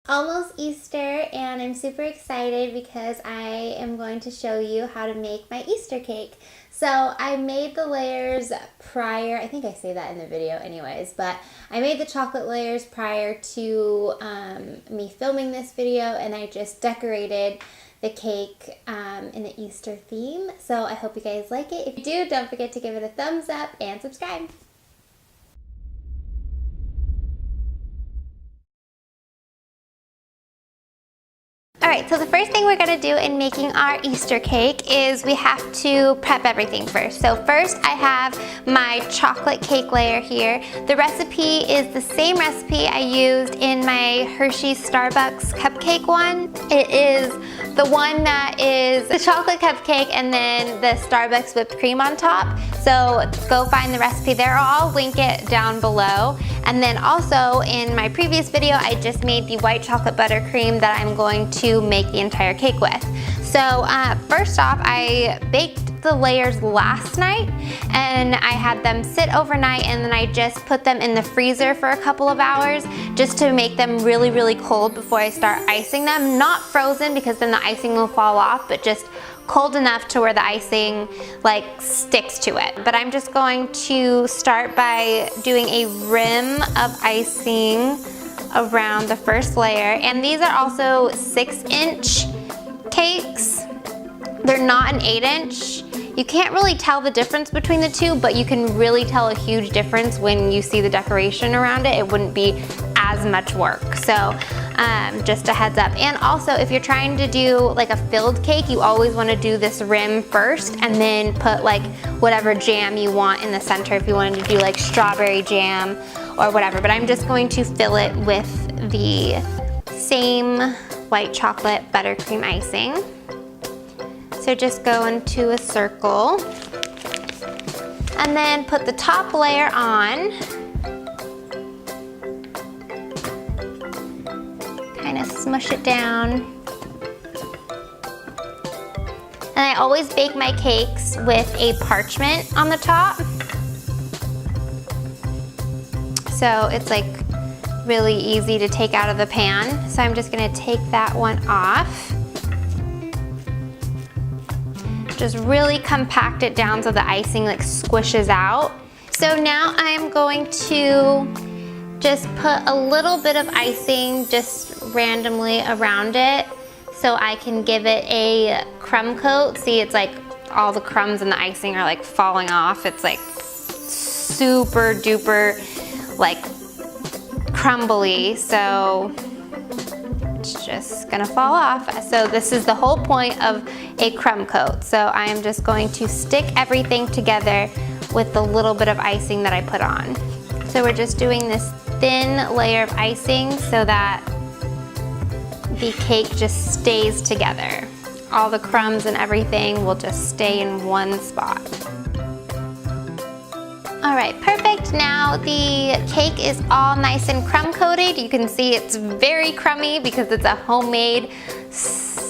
almost Easter and I'm super excited because I am going to show you how to make my Easter cake. So I made the layers prior, I think I say that in the video anyways, but I made the chocolate layers prior to me filming this video, and I just decorated the cake in the Easter theme. So I hope you guys like it. If you do, don't forget to give it a thumbs up and subscribe. Alright, so the first thing we're going to do in making our Easter cake is we have to prep everything first. So first I have my chocolate cake layer here. The recipe is the same recipe I used in my Hershey's Starbucks cupcake one. It is the one that is the chocolate cupcake and then the Starbucks whipped cream on top. So go find the recipe there, or I'll link it down below. And then also in my previous video, I just made the white chocolate buttercream that I'm going to make the entire cake with. So first off, I baked the layers last night and I had them sit overnight, and then I just put them in the freezer for a couple of hours just to make them really, really cold before I start icing them. Not frozen because then the icing will fall off, but just cold enough to where the icing like sticks to it. But I'm just going to start by doing a rim of icing around the first layer. And these are also 6-inch cakes. They're not an 8-inch. You can't really tell the difference between the two, but you can really tell a huge difference when you see the decoration around it. It wouldn't be as much work. So just a heads up. And also, if you're trying to do like a filled cake, you always want to do this rim first and then put like whatever jam you want in the center, if you wanted to do like strawberry jam or whatever. But I'm just going to fill it with the same white chocolate buttercream icing. So just go into a circle and then put the top layer on. Kind of smush it down. And I always bake my cakes with a parchment on the top. So it's like really easy to take out of the pan. So I'm just gonna take that one off. Just really compact it down so the icing like squishes out. So now I'm going to just put a little bit of icing just randomly around it so I can give it a crumb coat. See, it's like all the crumbs and the icing are like falling off. It's like super duper like crumbly, so it's just gonna fall off. So this is the whole point of a crumb coat. So I am just going to stick everything together with the little bit of icing that I put on. So we're just doing this thin layer of icing so that the cake just stays together. All the crumbs and everything will just stay in one spot. All right, perfect. Now the cake is all nice and crumb coated. You can see it's very crummy because it's a homemade,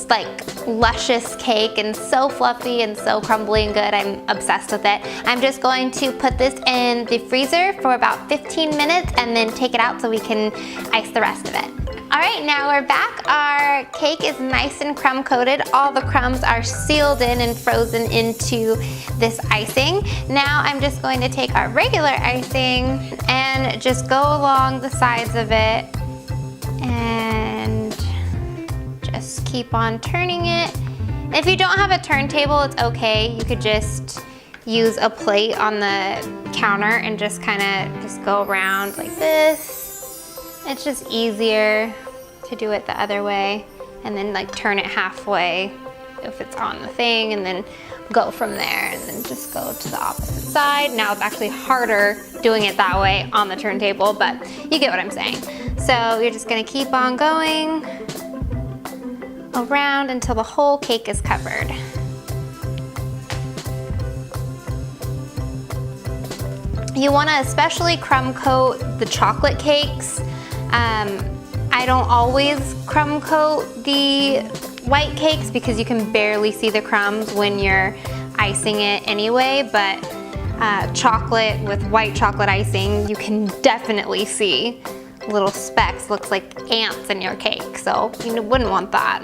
like luscious cake, and so fluffy and so crumbly and good. I'm obsessed with it. I'm just going to put this in the freezer for about 15 minutes and then take it out so we can ice the rest of it. All right, now we're back. Our cake is nice and crumb coated. All the crumbs are sealed in and frozen into this icing. Now I'm just going to take our regular icing and just go along the sides of it and just keep on turning it. If you don't have a turntable, it's okay. You could just use a plate on the counter and just kind of just go around like this. It's just easier to do it the other way, and then like turn it halfway if it's on the thing, and then go from there, and then just go to the opposite side. Now it's actually harder doing it that way on the turntable, but you get what I'm saying. So you're just gonna keep on going around until the whole cake is covered. You wanna especially crumb coat the chocolate cakes. I don't always crumb coat the white cakes because you can barely see the crumbs when you're icing it anyway, but chocolate with white chocolate icing, you can definitely see little specks looks like ants in your cake, so you wouldn't want that.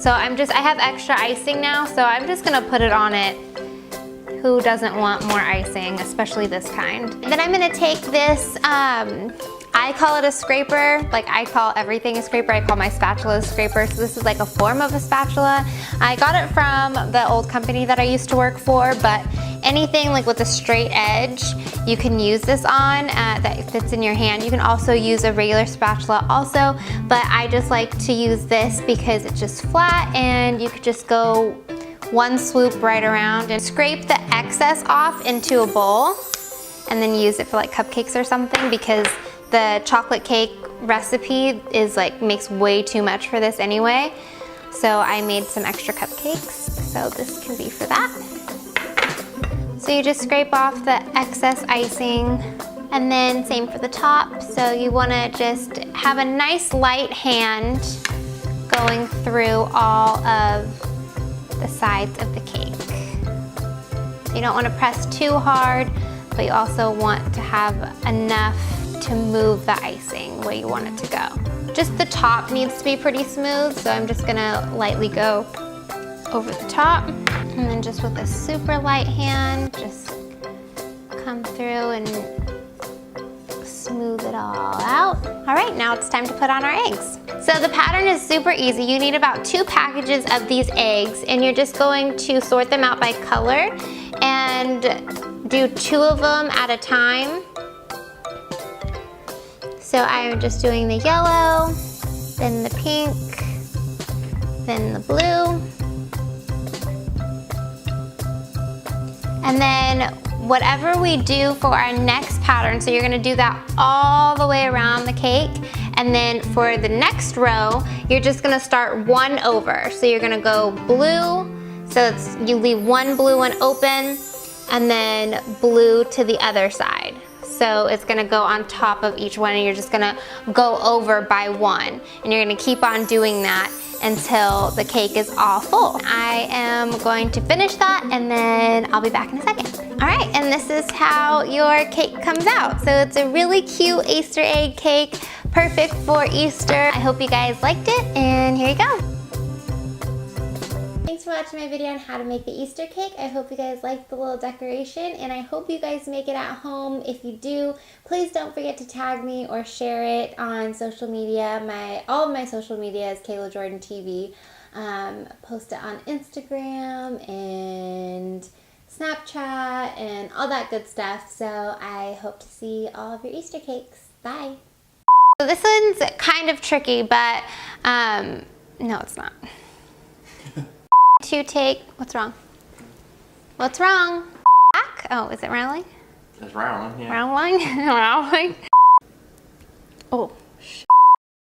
So I have extra icing now, so I'm just gonna put it on it. Who doesn't want more icing, especially this kind? And then I'm gonna take this, I call it a scraper. Like, I call everything a scraper. I call my spatula a scraper. So this is like a form of a spatula. I got it from the old company that I used to work for, but anything like with a straight edge, you can use this on that fits in your hand. You can also use a regular spatula also, but I just like to use this because it's just flat and you could just go one swoop right around and scrape the excess off into a bowl and then use it for like cupcakes or something, because the chocolate cake recipe is like makes way too much for this anyway. So I made some extra cupcakes, so this can be for that. So you just scrape off the excess icing, and then same for the top. So you wanna just have a nice light hand going through all of the sides of the cake. So you don't wanna press too hard, but you also want to have enough to move the icing where you want it to go. Just the top needs to be pretty smooth, so I'm just gonna lightly go over the top, and then just with a super light hand, just come through and smooth it all out. All right, now it's time to put on our eggs. So the pattern is super easy. You need about 2 packages of these eggs, and you're just going to sort them out by color and do 2 of them at a time. So I'm just doing the yellow, then the pink, then the blue. And then whatever we do for our next pattern, so you're gonna do that all the way around the cake, and then for the next row, you're just gonna start 1 over. So you're gonna go blue, so you leave 1 blue one open, and then blue to the other side. So it's gonna go on top of each one, and you're just gonna go over by 1. And you're gonna keep on doing that until the cake is all full. I am going to finish that, and then I'll be back in a second. All right, and this is how your cake comes out. So it's a really cute Easter egg cake, perfect for Easter. I hope you guys liked it, and here you go. Thanks for watching my video on how to make the Easter cake. I hope you guys liked the little decoration, and I hope you guys make it at home. If you do, please don't forget to tag me or share it on social media. All of my social media is Cayla Jordan TV. Post it on Instagram and Snapchat and all that good stuff. So I hope to see all of your Easter cakes. Bye. So this one's kind of tricky, but no, it's not. To take, what's wrong? What's wrong? Back? Oh, is it rolling? It's rolling, yeah. Rolling? Rolling? Oh.